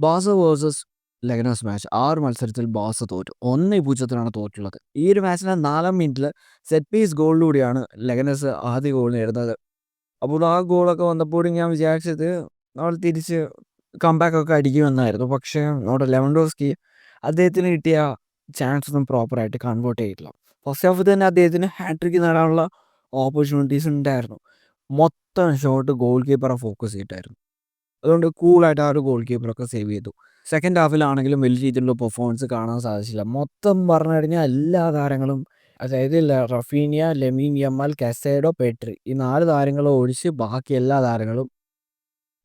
ബാസ versus ലെഗനസ് match. ആ ഒരു മത്സരത്തിൽ ബാസ തോറ്റു. 1-0 തോറ്റുള്ളത്. ഈ ഒരു മാച്ചിലെ 4-ാം മിനിറ്റിൽ സെറ്റ് പീസ് ഗോളിലൂടെയാണ് ലെഗനസ് ആദ്യ ഗോൾ നേടുന്നത്. അപ്പോൾ ആ ഗോളൊക്കെ വന്നപ്പോഴും ഞാൻ വിചാരിച്ചത് നമ്മൾ തിരിച്ച് കംബാക്കൊക്കെ അടിക്കുമെന്നായിരുന്നു. പക്ഷേ നമ്മുടെ ലെവൻഡോസ്കി അദ്ദേഹത്തിന് കിട്ടിയ ചാൻസ് ഒന്നും പ്രോപ്പറായിട്ട് കൺവേർട്ട് ചെയ്തിട്ടില്ല. ഫസ്റ്റ് ഹാഫ് തന്നെ അദ്ദേഹത്തിന് ഹാട്രിക്ക് നേടാനുള്ള ഓപ്പർച്യൂണിറ്റീസ് ഉണ്ടായിരുന്നു. മൊത്തം ഷോട്ട് ഗോൾ കീപ്പറെ ഫോക്കസ് ചെയ്തിട്ടായിരുന്നു. അതുകൊണ്ട് കൂളായിട്ട് ആ ഒരു ഗോൾ കീപ്പറൊക്കെ സേവ് ചെയ്തു. സെക്കൻഡ് ഹാഫിലാണെങ്കിലും വലിയ രീതിയിലുള്ള പെർഫോമൻസ് കാണാൻ സാധിച്ചില്ല. മൊത്തം പറഞ്ഞു കഴിഞ്ഞാൽ എല്ലാ താരങ്ങളും, അതായത് റഫീനിയ, ലെമീൻ യമാൽ, കസേഡോ, പെട്രി, ഈ 4 താരങ്ങളും ഒഴിച്ച് ബാക്കി എല്ലാ താരങ്ങളും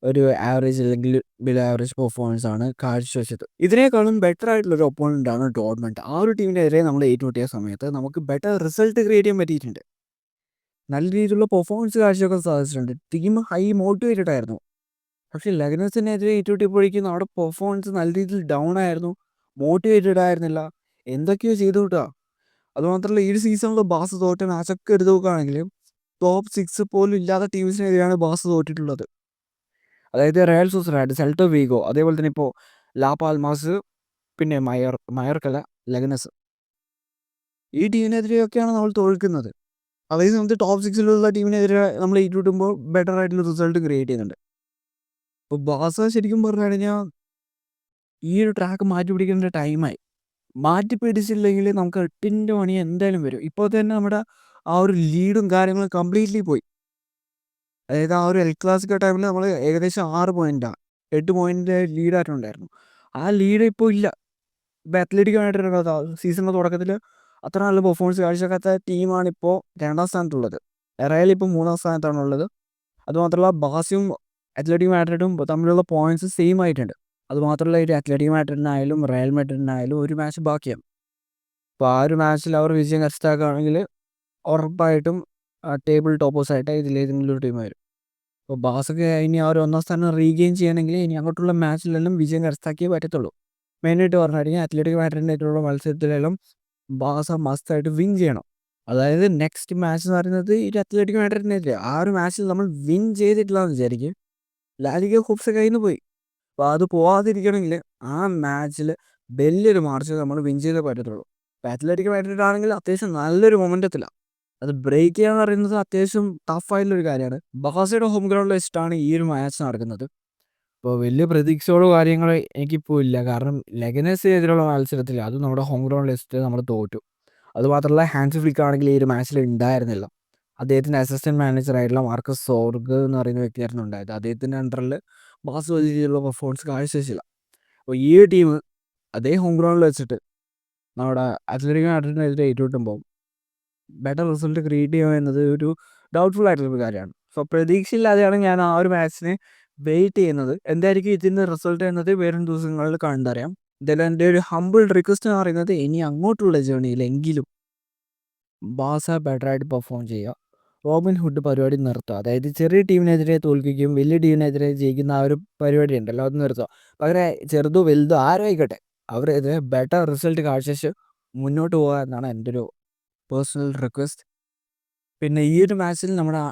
ഒരു ആവറേജ് അല്ലെങ്കിൽ ബിലോ ആവറേജ് പെർഫോമൻസ് ആണ് കാഴ്ചവെച്ചത്. ഇതിനേക്കാളും ബെറ്റർ ആയിട്ടുള്ളൊരു ഒപ്പോണൻ്റാണ് ഡോർട്ട്മണ്ട്. ആ ഒരു ടീമിനെതിരെ നമ്മൾ ഏറ്റുമുട്ടിയ സമയത്ത് നമുക്ക് ബെറ്റർ റിസൾട്ട് ക്രിയേറ്റ് ചെയ്യാൻ പറ്റിയിട്ടുണ്ട്. നല്ല രീതിയിലുള്ള പെർഫോമൻസ് കാഴ്ചവെക്കാൻ സാധിച്ചിട്ടുണ്ട്. ടീം ഹൈ മോട്ടിവേറ്റഡ് ആയിരുന്നു. പക്ഷേ ലെഗനസിനെതിരെ ഏറ്റുമുട്ടിയപ്പോഴേക്കും നമ്മുടെ പെർഫോമൻസ് നല്ല രീതിയിൽ ഡൗൺ ആയിരുന്നു. മോട്ടിവേറ്റഡ് ആയിരുന്നില്ല. എന്തൊക്കെയോ ചെയ്തു കിട്ടുക. അതുമാത്രമല്ല ഈ ഒരു സീസണിൽ ബാസ തോറ്റ മാച്ചൊക്കെ എടുത്ത് നോക്കുകയാണെങ്കിൽ ടോപ്പ് 6 പോലും ഇല്ലാത്ത ടീംസിനെതിരെയാണ് ബാസ തോറ്റിട്ടുള്ളത്. അതായത് റയൽ സൊസൈഡാഡ്, സെൽട്ടോ വീഗോ, അതേപോലെ തന്നെ ഇപ്പോൾ ലാ പാൽമാസ്, പിന്നെ മയർക്കല, ലെഗനസ്, ഈ ടീമിനെതിരെയൊക്കെയാണ് നമ്മൾ തോൽക്കുന്നത്. അതേ സമയത്ത് ടോപ്പ് 6 ടീമിനെതിരെ നമ്മൾ ഏറ്റുമുട്ടുമ്പോൾ ബെറ്റർ ആയിട്ടുള്ള റിസൾട്ട് ക്രിയേറ്റ് ചെയ്യുന്നുണ്ട്. ഇപ്പോൾ ബാസ ശരിക്കും പറഞ്ഞു കഴിഞ്ഞാൽ ഈ ഒരു ട്രാക്ക് മാറ്റി പിടിക്കേണ്ട ടൈമായി. മാറ്റി പിടിച്ചില്ലെങ്കിൽ നമുക്ക് 8ൻ്റെ പണി എന്തായാലും വരും. ഇപ്പോൾ തന്നെ നമ്മുടെ ആ ഒരു ലീഡും കാര്യങ്ങളും കംപ്ലീറ്റ്ലി പോയി. അതായത് ആ ഒരു എൽ ക്ലാസിക്കോ ടൈമിൽ നമ്മൾ ഏകദേശം 6 പോയിൻ്റാണ്, 8 പോയിൻ്റ് ലീഡായിട്ടുണ്ടായിരുന്നു. ആ ലീഡ് ഇപ്പോൾ ഇല്ല. ഇപ്പോൾ അത്ലറ്റിക്കുമായിട്ട് സീസണിൻ്റെ തുടക്കത്തിൽ അത്ര നല്ല പെർഫോമൻസ് കാഴ്ചവെക്കാത്ത ടീമാണ് ഇപ്പോൾ 2ാം സ്ഥാനത്തുള്ളത്. റയൽ ഇപ്പോൾ 3ാം സ്ഥാനത്താണുള്ളത്. അതുമാത്രമല്ല ബാസയും അത്ലറ്റിക് മാഡ്രിഡും തമ്മിലുള്ള പോയിൻറ്റ്സ് സെയിം ആയിട്ടുണ്ട്. അതുമാത്രമല്ല ഒരു അത്ലറ്റിക് മാഡ്രിഡിനായാലും റയൽ മാഡ്രിഡിനായാലും ഒരു മാച്ച് ബാക്കിയാണ്. അപ്പോൾ ആ ഒരു മാച്ചിൽ അവർ വിജയം കരസ്ഥമാക്കുകയാണെങ്കിൽ ഉറപ്പായിട്ടും ടേബിൾ ടോപ്പേഴ്സായിട്ട് ഇതിലേതെങ്കിലും ഒരു ടീം വരും. അപ്പോൾ ബാസക്ക് ഇനി ആ ഒരു 1ാം സ്ഥാനം റീഗെയിൻ ചെയ്യണമെങ്കിൽ ഇനി അങ്ങോട്ടുള്ള മാച്ചിലെല്ലാം വിജയം കരസ്ഥമാക്കിയേ പറ്റത്തുള്ളൂ. മെയിനായിട്ട് പറഞ്ഞു കഴിഞ്ഞാൽ അത്ലറ്റിക് മാഡ്രിഡിനായിട്ടുള്ള മത്സരത്തിലെല്ലാം ബാസ മസ്റ്റായിട്ട് വിൻ ചെയ്യണം. അതായത് നെക്സ്റ്റ് മാച്ച് എന്ന് പറയുന്നത് ഈ അത്ലറ്റിക് മാഡ്രിഡിനെതിരെ. ആ ഒരു മാച്ചിൽ നമ്മൾ വിൻ ചെയ്തിട്ടില്ല എന്ന് വിചാരിക്കും, ലാലിഗ ഹോപ്സ് കയ്യിൽ നിന്ന് പോയി. അപ്പോൾ അത് പോവാതിരിക്കണമെങ്കിൽ ആ മാച്ചിൽ വലിയൊരു മാർച്ച് നമ്മൾ വിൻ ചെയ്തേ പറ്റത്തുള്ളൂ. ഇപ്പോൾ അത്ലറ്റിക് മാഡ്രിഡ് ആണെങ്കിൽ അത്യാവശ്യം നല്ലൊരു മൊമെൻ്റത്തിലാണ്. അത് ബ്രേക്ക് ചെയ്യാന്ന് പറയുന്നത് അത്യാവശ്യം ടഫായിട്ടുള്ളൊരു കാര്യമാണ്. ബാസയുടെ ഹോം ഗ്രൗണ്ടിൽ വെച്ചിട്ടാണ് ഈ ഒരു മാച്ച് നടക്കുന്നത്. ഇപ്പോൾ വലിയ പ്രതീക്ഷകളോ കാര്യങ്ങളോ എനിക്കിപ്പോൾ ഇല്ല. കാരണം ലെഗനസിനെതിരെയുള്ള മത്സരത്തിൽ അത് നമ്മുടെ ഹോം ഗ്രൗണ്ടിൽ വെച്ചിട്ട് നമ്മൾ തോറ്റു. അതുമാത്രമല്ല ഹാൻസ് ഫ്ലിക്ക് ആണെങ്കിൽ ഈ ഒരു മാച്ചിൽ ഉണ്ടായിരുന്നില്ല. അദ്ദേഹത്തിൻ്റെ അസിസ്റ്റൻറ്റ് മാനേജറായിട്ടുള്ള മാർക്കസ് സോർഗ് എന്ന് പറയുന്ന വ്യക്തിയായിരുന്നു ഉണ്ടായത്. അദ്ദേഹത്തിൻ്റെ അണ്ടറിൽ ബാസ വലിയ രീതിയിലുള്ള പെർഫോമൻസ് കാഴ്ചവെച്ചില്ല. അപ്പോൾ ഈ ടീം അതേ ഹോം ഗ്രൗണ്ടിൽ വെച്ചിട്ട് നമ്മുടെ അത്ലറ്റിക് മാഡ്രിഡിനെതിരെ ഏറ്റുമുട്ടുമ്പോൾ ബെറ്റർ റിസൾട്ട് ക്രിയേറ്റ് ചെയ്യുക എന്നത് ഒരു ഡൗട്ട്ഫുൾ ആയിട്ടുള്ളൊരു കാര്യമാണ്. സോ പ്രതീക്ഷയില്ലാതെയാണ് ഞാൻ ആ ഒരു മാച്ചിനെ വെയിറ്റ് ചെയ്യുന്നത്. എന്തായിരിക്കും ഇതിൻ്റെ റിസൾട്ട് എന്നത് വരും ദിവസങ്ങളിൽ കണ്ടറിയാം. എന്തായാലും എൻ്റെ ഒരു ഹമ്പിൾ റിക്വസ്റ്റ് എന്ന് പറയുന്നത് ഇനി അങ്ങോട്ടുള്ള ജേണിയിലെങ്കിലും ബാസ ബെറ്ററായിട്ട് പെർഫോം ചെയ്യുക. റോബിൻ ഹുഡ് പരിപാടി നിർത്തുക. അതായത് ചെറിയ ടീമിനെതിരെ തോൽക്കുകയും വലിയ ടീമിനെതിരെ ജയിക്കുന്ന ആ ഒരു പരിപാടി ഉണ്ടല്ലോ, അത് നിർത്തുക. പകരം ചെറുതോ വലുതോ ആരും ആയിക്കോട്ടെ അവരെതിരെ ബെറ്റർ റിസൾട്ട് കാഴ്ചവെച്ച് മുന്നോട്ട് പോകുക എന്നാണ് എൻ്റെ ഒരു പേഴ്സണൽ റിക്വസ്റ്റ്. പിന്നെ ഈ ഒരു മാച്ചിൽ നമ്മുടെ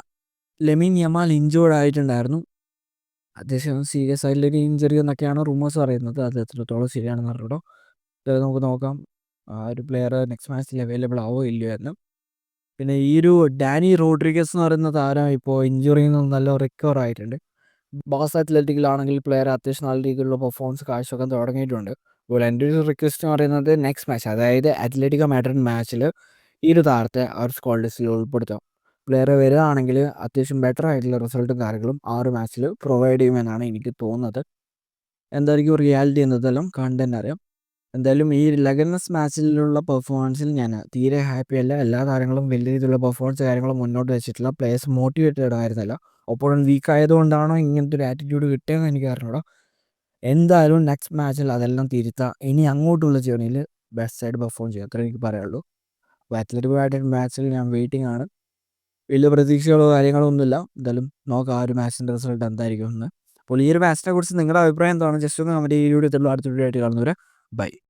ലെമീൻ യമാൽ ഇഞ്ചേർഡ് ആയിട്ടുണ്ടായിരുന്നു. അത്യാവശ്യം സീരിയസ് ആയിട്ടുള്ളൊരു ഇഞ്ചറി എന്നൊക്കെയാണ് റൂമേഴ്സ് പറയുന്നത്. അത് എത്രത്തോളം ശരിയാണെന്ന് അറിഞ്ഞൂടോ. നമുക്ക് നോക്കാം ആ ഒരു പ്ലെയർ നെക്സ്റ്റ് മാച്ചിൽ അവൈലബിൾ ആവോ ഇല്ലയോ എന്ന്. പിന്നെ ഈ ഒരു ഡാനി റോഡ്രിഗസ് എന്ന് പറയുന്ന താരം ഇപ്പോൾ ഇഞ്ചുറിയിൽ നിന്ന് നല്ല റിക്കവർ ആയിട്ടുണ്ട്. ബാസ് അത്ലറ്റിക്കിലാണെങ്കിൽ പ്ലെയർ അത്യാവശ്യം നല്ല രീതിയിലുള്ള പെർഫോമൻസ് കാഴ്ചവെക്കാൻ തുടങ്ങിയിട്ടുണ്ട്. അപ്പോൾ എൻ്റെ ഒരു റിക്വസ്റ്റ് എന്ന് പറയുന്നത് നെക്സ്റ്റ് മാച്ച്, അതായത് അത്ലറ്റിക്കോ മാഡ്രിഡ് മാച്ചിൽ ഈ ഒരു താരത്തെ ആ ഒരു സ്ക്വാഡ് ലിസ്റ്റിൽ ഉൾപ്പെടുത്താം. പ്ലെയർ വരികയാണെങ്കിൽ അത്യാവശ്യം ബെറ്റർ ആയിട്ടുള്ള റിസൾട്ടും കാര്യങ്ങളും ആ ഒരു മാച്ചിൽ പ്രൊവൈഡ് ചെയ്യുമെന്നാണ് എനിക്ക് തോന്നുന്നത്. എന്തായിരിക്കും റിയാലിറ്റി എന്നതെല്ലാം കണ്ടു അറിയാം. എന്തായാലും ഈ ലെഗനസ് മാച്ചിലുള്ള പെർഫോമൻസിൽ ഞാൻ തീരെ ഹാപ്പിയല്ല. എല്ലാ താരങ്ങളും വലിയ രീതിയിലുള്ള പെർഫോമൻസ് കാര്യങ്ങളും മുന്നോട്ട് വെച്ചിട്ടില്ല. പ്ലേയേഴ്സ് മോട്ടിവേറ്റഡ് ആയിരുന്നില്ല. ഒപ്പോണൻറ്റ് വീക്ക് ആയതുകൊണ്ടാണോ ഇങ്ങനത്തെ ഒരു ആറ്റിറ്റ്യൂഡ് കിട്ടിയതെന്ന് എനിക്ക് അറിഞ്ഞൂടാ. എന്തായാലും നെക്സ്റ്റ് മാച്ചിൽ അതെല്ലാം തിരുത്താം. ഇനി അങ്ങോട്ടുള്ള ജേർണിയിൽ ബെസ്റ്റ് സൈഡ് പെർഫോം ചെയ്യുക, അത്രേ എനിക്ക് പറയുള്ളൂ. അപ്പോൾ അത്ലറ്റിക് മാഡ്രിഡ് മാച്ചിൽ ഞാൻ വെയിറ്റിംഗ് ആണ്. വലിയ പ്രതീക്ഷകളോ കാര്യങ്ങളോ ഒന്നുമില്ല. എന്തായാലും നോക്കാം ആ ഒരു മാച്ചിൻ്റെ റിസൾട്ട് എന്തായിരിക്കും എന്ന്. അപ്പോൾ ഈ ഒരു മാച്ചിനെ കുറിച്ച് നിങ്ങളുടെ അഭിപ്രായം എന്താണ്? ജസ്റ്റ് ഒന്ന് നമ്മുടെ ഈ വീഡിയോ അടുത്ത വീഡിയോ ആയിട്ട് കാണുന്നവരെ ബൈ.